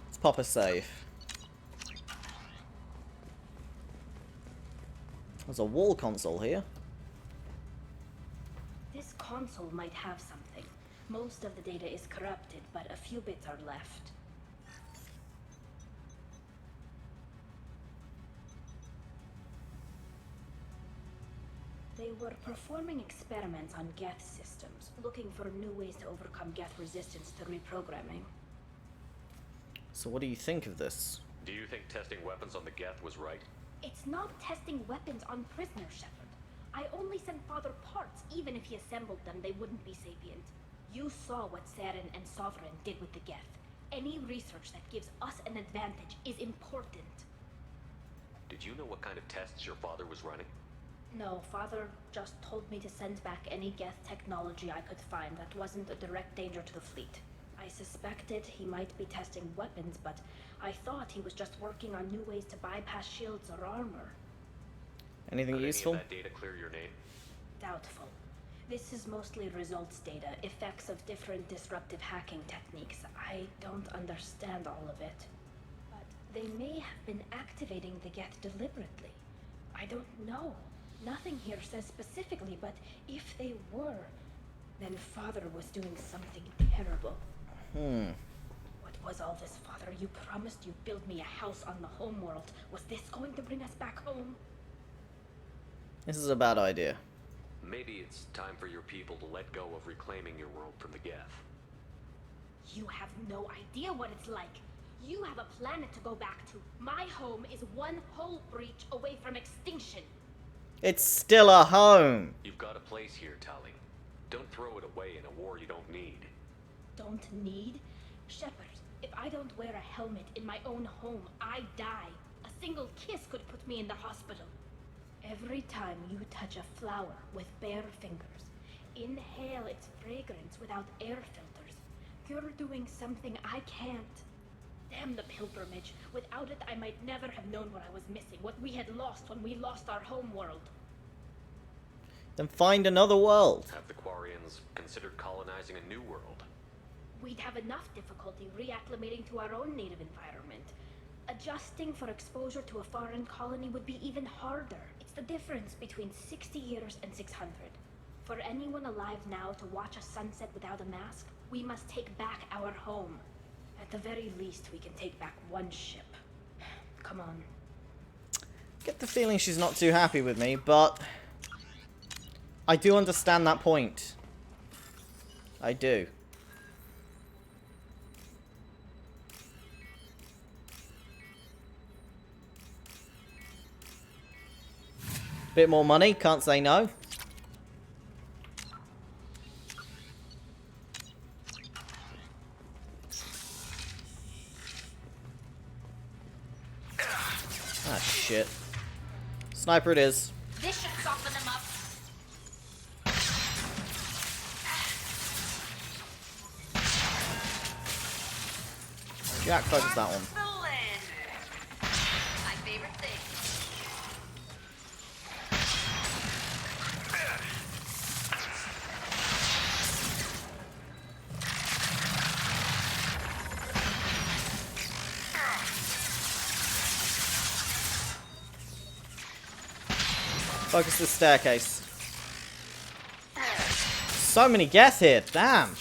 Let's pop a save. There's a wall console here. This console might have something. Most of the data is corrupted, but a few bits are left. They were performing experiments on Geth systems, looking for new ways to overcome Geth resistance to reprogramming. So what do you think of this? Do you think testing weapons on the Geth was right? It's not testing weapons on prisoners, Shepard. I only sent Father parts. Even if he assembled them, they wouldn't be sapient. You saw what Saren and Sovereign did with the Geth. Any research that gives us an advantage is important. Did you know what kind of tests your father was running? No, Father just told me to send back any Geth technology I could find that wasn't a direct danger to the fleet. I suspected he might be testing weapons, but I thought he was just working on new ways to bypass shields or armor. Anything useful? Could any of that data clear your name? Doubtful. This is mostly results data, effects of different disruptive hacking techniques. I don't understand all of it. But they may have been activating the Geth deliberately. I don't know. Nothing here says specifically, but if they were, then Father was doing something terrible. What was all this, Father? You promised you'd build me a house on the homeworld. Was this going to bring us back home? This is a bad idea. Maybe it's time for your people to let go of reclaiming your world from the Geth. You have no idea what it's like. You have a planet to go back to. My home is one hull breach away from extinction. It's still a home. You've got a place here, Tali. Don't throw it away in a war you don't need. Don't need? Shepard, if I don't wear a helmet in my own home, I die. A single kiss could put me in the hospital. Every time you touch a flower with bare fingers, inhale its fragrance without air filters, you're doing something I can't. Damn the pilgrimage. Without it, I might never have known what I was missing, what we had lost when we lost our home world. Then find another world. Have the Quarians considered colonizing a new world? We'd have enough difficulty reacclimating to our own native environment. Adjusting for exposure to a foreign colony would be even harder. It's the difference between 60 years and 600. For anyone alive now to watch a sunset without a mask We must take back our home. At the very least, we can take back one ship. Come on. Get the feeling she's not too happy with me, but I do understand that point. I do. Bit more money, can't say no. Ah, shit. Sniper it is. This should soften them up. Jack focus that one. My favorite thing. Focus the staircase. So many Geth here, damn.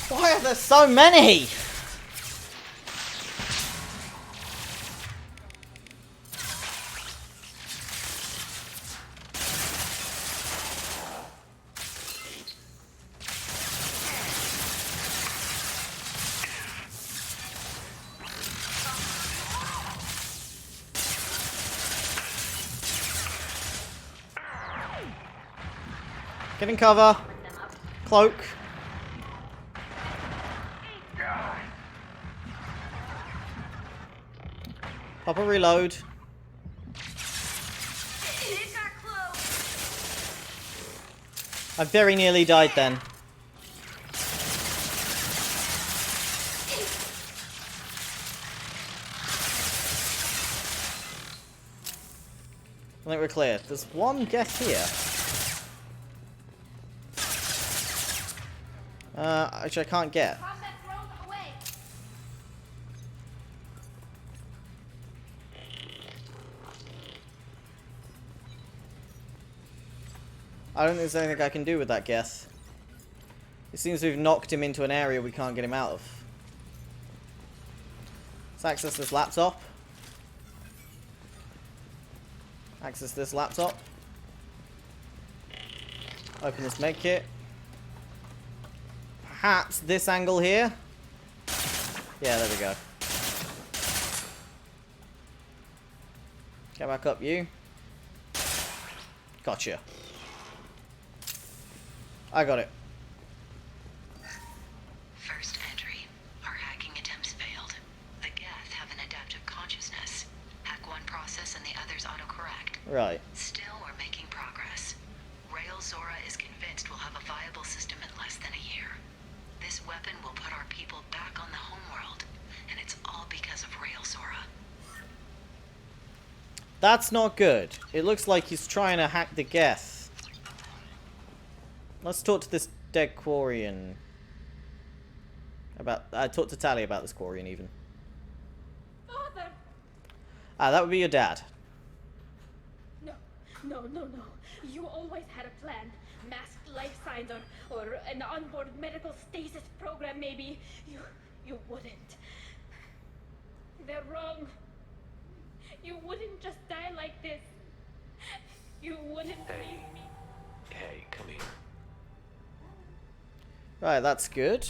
Why are there so many? Get in cover. Cloak. Pop a reload. I very nearly died then. I think we're clear. There's one Geth here. Which I can't get. I don't think there's anything I can do with that Geth. It seems we've knocked him into an area we can't get him out of. Let's access this laptop. Access this laptop. Open this medkit. Perhaps this angle here. Yeah, there we go. Get back up, you. Gotcha. I got it. First entry. Our hacking attempts failed. The Geth have an adaptive consciousness. Hack one process and the others autocorrect. Right. Still, we're making progress. Rail Zora is convinced we'll have a viable system in less than a year. This weapon will put our people back on the homeworld, and it's all because of Rail Zora. That's not good. It looks like he's trying to hack the Geth. Let's talk to this dead Quarian. Talk to Tali about this Quarian, even. Father! Ah, that would be your dad. No. You always had a plan. Masked life signs or an onboard medical stasis program, maybe. You wouldn't. They're wrong. You wouldn't just die like this. You wouldn't leave me. Hey, come here. Right, that's good.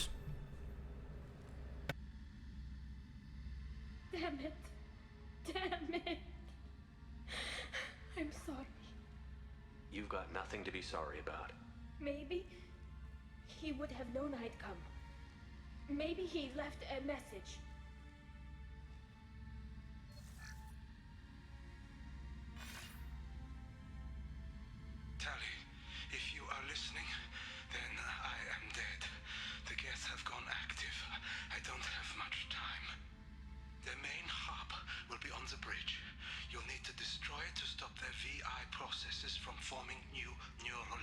Damn it. I'm sorry. You've got nothing to be sorry about. Maybe he would have known I'd come. Maybe he left a message. Tali, if you are listening, then I am dead. The Geth have gone active. I don't have much time. Their main hub will be on the bridge. You'll need to destroy it to stop their VI processes from forming new neural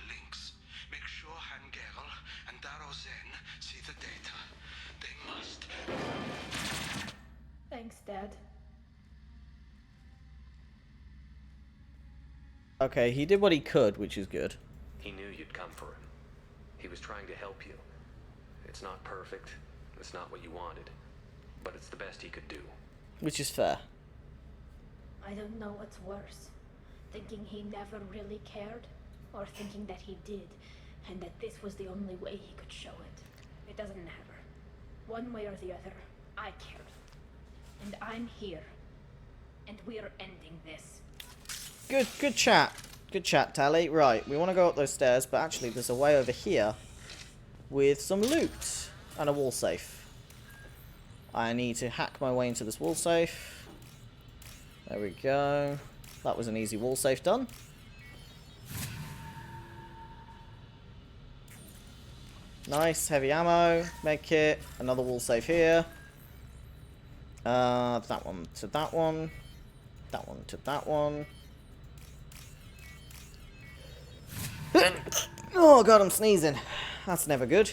Okay, he did what he could, which is good. He knew you'd come for him. He was trying to help you. It's not perfect. It's not what you wanted. But it's the best he could do. Which is fair. I don't know what's worse. Thinking he never really cared, or thinking that he did, and that this was the only way he could show it. It doesn't matter. One way or the other, I cared. And I'm here. And we're ending this. Good chat. Good chat, Tally. Right, we want to go up those stairs, but actually there's a way over here with some loot and a wall safe. I need to hack my way into this wall safe. There we go. That was an easy wall safe done. Nice, heavy ammo, med kit, another wall safe here. That one to that one. That one to that one. Oh god, I'm sneezing. That's never good.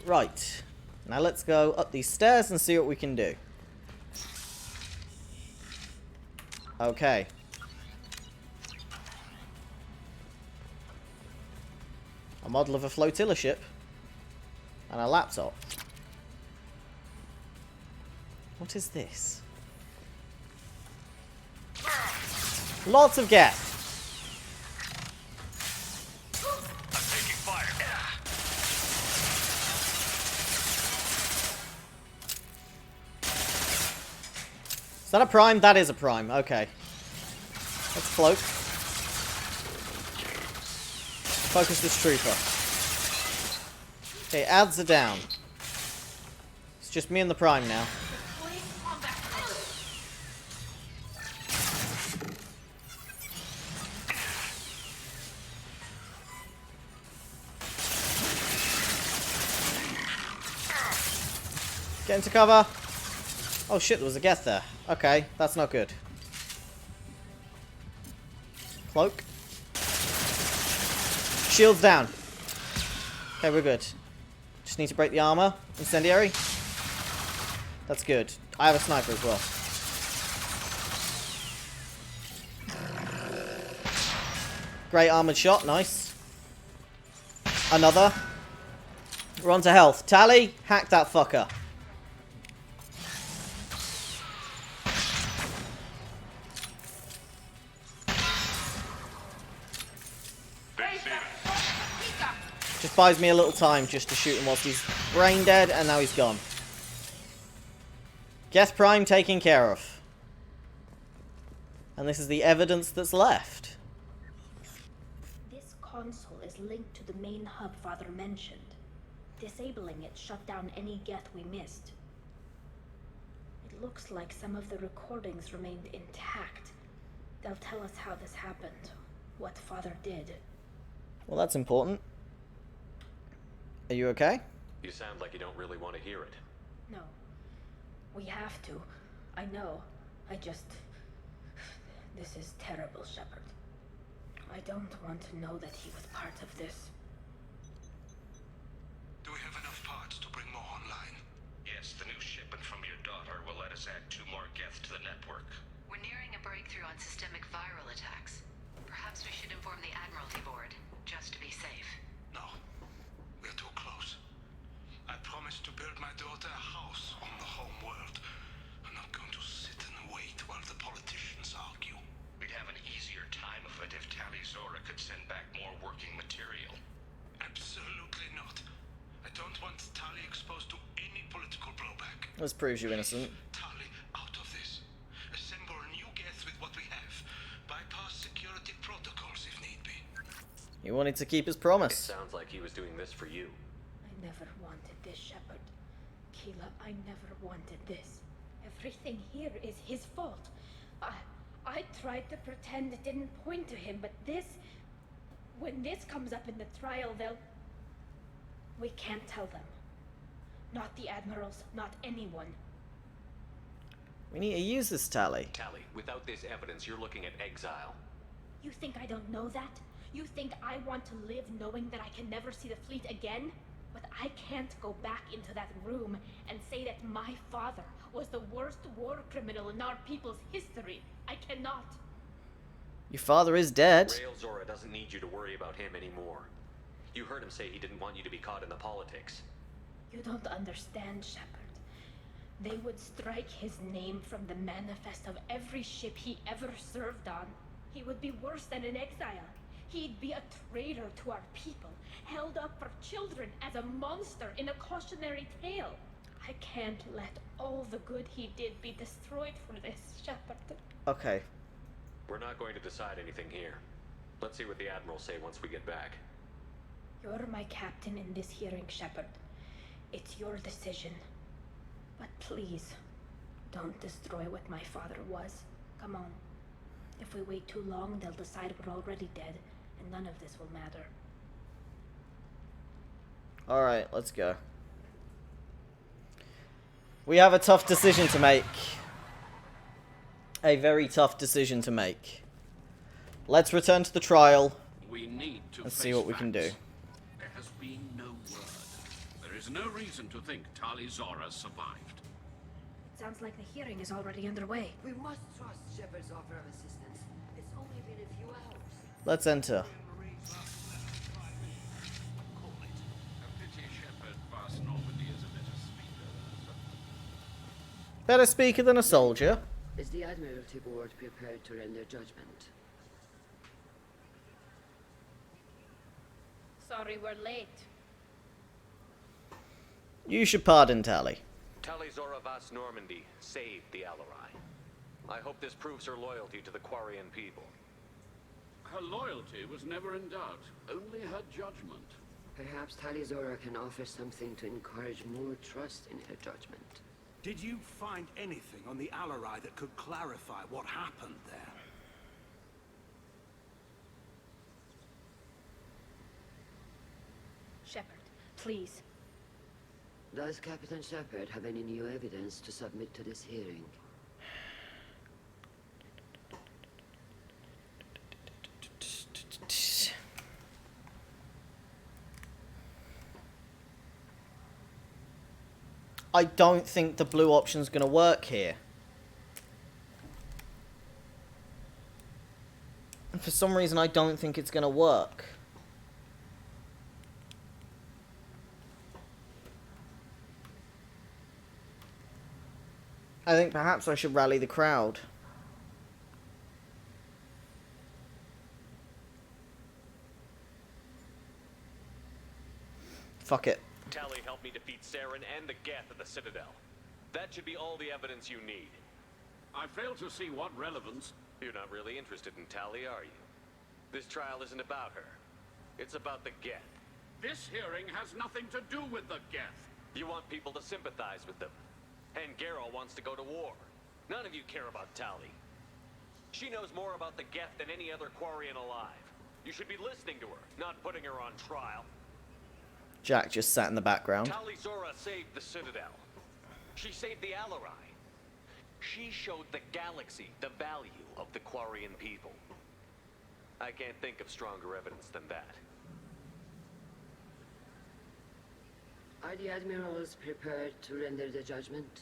Right. Now let's go up these stairs and see what we can do. Okay. A model of a flotilla ship. And a laptop. What is this? Lots of gas. I'm taking fire. Is that a prime? That is a prime. Okay. Let's float. Focus this trooper. Okay, ads are down. It's just me and the prime now. Get into cover. Oh shit, there was a Geth there. Okay, that's not good. Cloak. Shields down. Okay, we're good. Just need to break the armor. Incendiary. That's good. I have a sniper as well. Great armored shot, nice. Another. We're on to health. Tally, hack that fucker. Just buys me a little time just to shoot him whilst he's brain dead, and now he's gone. Geth Prime taken care of. And this is the evidence that's left. This console is linked to the main hub Father mentioned. Disabling it shut down any Geth we missed. It looks like some of the recordings remained intact. They'll tell us how this happened, what Father did. Well, that's important. Are you okay? You sound like you don't really want to hear it. No. We have to. I know. This is terrible, Shepard. I don't want to know that he was part of this. Do we have enough parts to bring more online? Yes, the new shipment from your daughter will let us add 2 more Geth to the network. We're nearing a breakthrough on systemic viral attacks. Perhaps we should inform the Admiralty Board, just to be safe. No. We're too close. I promised to build my daughter a house on the home world. I'm not going to sit and wait while the politicians argue. We'd have an easier time of it if Talizora could send back more working material. Absolutely not. I don't want Tali exposed to any political blowback. This proves you innocent. Tali, out of this. Assemble new Geth with what we have. Bypass security protocols if need be. He wanted to keep his promise. It sounds like he was doing this for you. I never wanted this, Shepard. Keela, I never wanted this. Everything here is his fault. I tried to pretend it didn't point to him, but this... When this comes up in the trial, they'll... We can't tell them. Not the Admirals, not anyone. We need to use this, Tally. Tally, without this evidence, you're looking at exile. You think I don't know that? You think I want to live knowing that I can never see the fleet again? But I can't go back into that room and say that my father was the worst war criminal in our people's history. I cannot. Your father is dead. Rail Zora doesn't need you to worry about him anymore. You heard him say he didn't want you to be caught in the politics. You don't understand, Shepard. They would strike his name from the manifest of every ship he ever served on. He would be worse than an exile. He'd be a traitor to our people, held up for children as a monster in a cautionary tale. I can't let all the good he did be destroyed for this, Shepard. Okay. We're not going to decide anything here. Let's see what the Admiral say once we get back. You're my captain in this hearing, Shepard. It's your decision. But please, don't destroy what my father was. Come on. If we wait too long, they'll decide we're already dead, and none of this will matter. Alright, let's go. We have a tough decision to make. A very tough decision to make. Let's return to the trial and see what we can do. There has been no word. There is no reason to think Tali Zora survived. It sounds like the hearing is already underway. We must trust Shepard's offer of assistance. It's only been a few hours. Let's enter. Better speaker than a soldier. Is the Admiralty Board prepared to render judgment? Sorry we're late. You should pardon Tali. Tali Zora Vas Normandy saved the Alarai. I hope this proves her loyalty to the Quarian people. Her loyalty was never in doubt, only her judgment. Perhaps Tali Zora can offer something to encourage more trust in her judgment. Did you find anything on the Alarai that could clarify what happened there? Shepard, please. Does Captain Shepard have any new evidence to submit to this hearing? I don't think the blue option's going to work here. And for some reason, I don't think it's going to work. I think perhaps I should rally the crowd. Fuck it. Tali helped me defeat Saren and the Geth at the Citadel. That should be all the evidence you need. I fail to see what relevance... You're not really interested in Tali, are you? This trial isn't about her. It's about the Geth. This hearing has nothing to do with the Geth. You want people to sympathize with them. And Geralt wants to go to war. None of you care about Tali. She knows more about the Geth than any other Quarian alive. You should be listening to her, not putting her on trial. Jack just sat in the background. Tali Zora saved the Citadel. She saved the Alarai. She showed the galaxy the value of the Quarian people. I can't think of stronger evidence than that. Are the admirals prepared to render the judgment?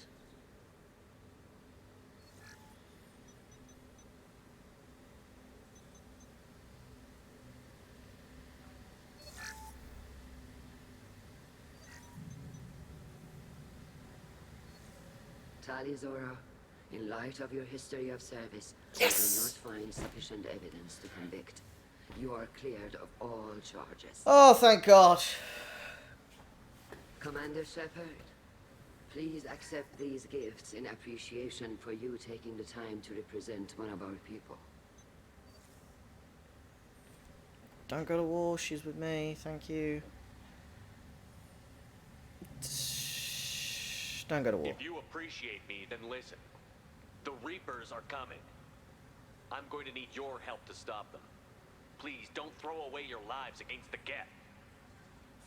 Tali Zora, in light of your history of service, yes, I do not find sufficient evidence to convict. You are cleared of all charges. Oh, thank God. Commander Shepard, please accept these gifts in appreciation for you taking the time to represent one of our people. Don't go to war, she's with me, thank you. Don't go to war. If you appreciate me, then listen. The Reapers are coming. I'm going to need your help to stop them. Please, don't throw away your lives against the Geth.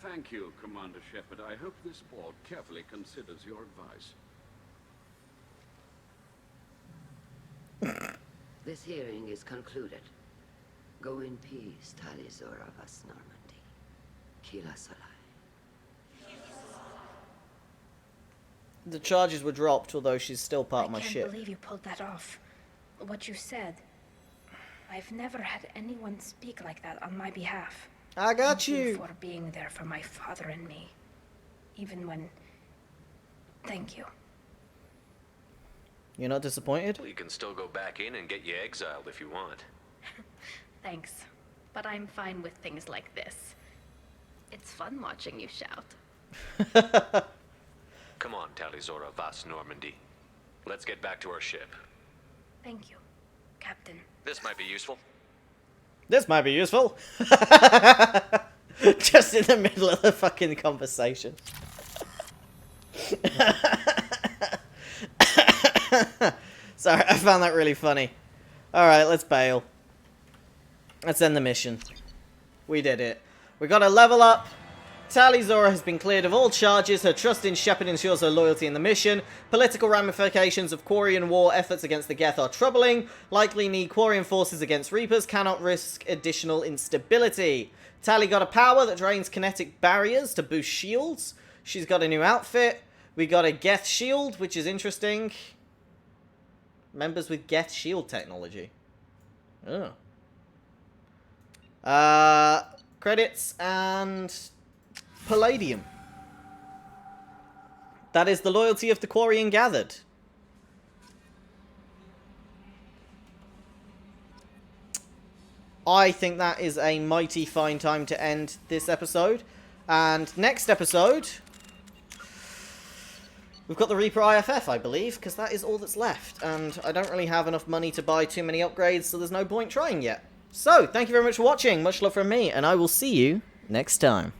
Thank you, Commander Shepard. I hope this board carefully considers your advice. This hearing is concluded. Go in peace, Tali Zora Vas Normandy. Kila Solai. The charges were dropped, although she's still part of my ship. I can't believe you pulled that off. What you said. I've never had anyone speak like that on my behalf. I got Thank you. for being there for my father and me. Even when... Thank you. You're not disappointed? Well, you can still go back in and get you exiled if you want. Thanks. But I'm fine with things like this. It's fun watching you shout. Come on, Talizora Vas Normandy. Let's get back to our ship. Thank you, Captain. This might be useful. This might be useful. Just in the middle of the fucking conversation. Sorry, I found that really funny. Alright, let's bail. Let's end the mission. We did it. We got a level up. Talizora has been cleared of all charges. Her trust in Shepard ensures her loyalty in the mission. Political ramifications of Quarian war efforts against the Geth are troubling. Likely need Quarian forces against Reapers. Cannot risk additional instability. Tali got a power that drains kinetic barriers to boost shields. She's got a new outfit. We got a Geth shield, which is interesting. Members with Geth shield technology. Oh. Credits and Palladium. That is the loyalty of the Quarian gathered. I think that is a mighty fine time to end this episode. And next episode, we've got the Reaper IFF, I believe, because that is all that's left. And I don't really have enough money to buy too many upgrades, so there's no point trying yet. So, thank you very much for watching. Much love from me, and I will see you next time.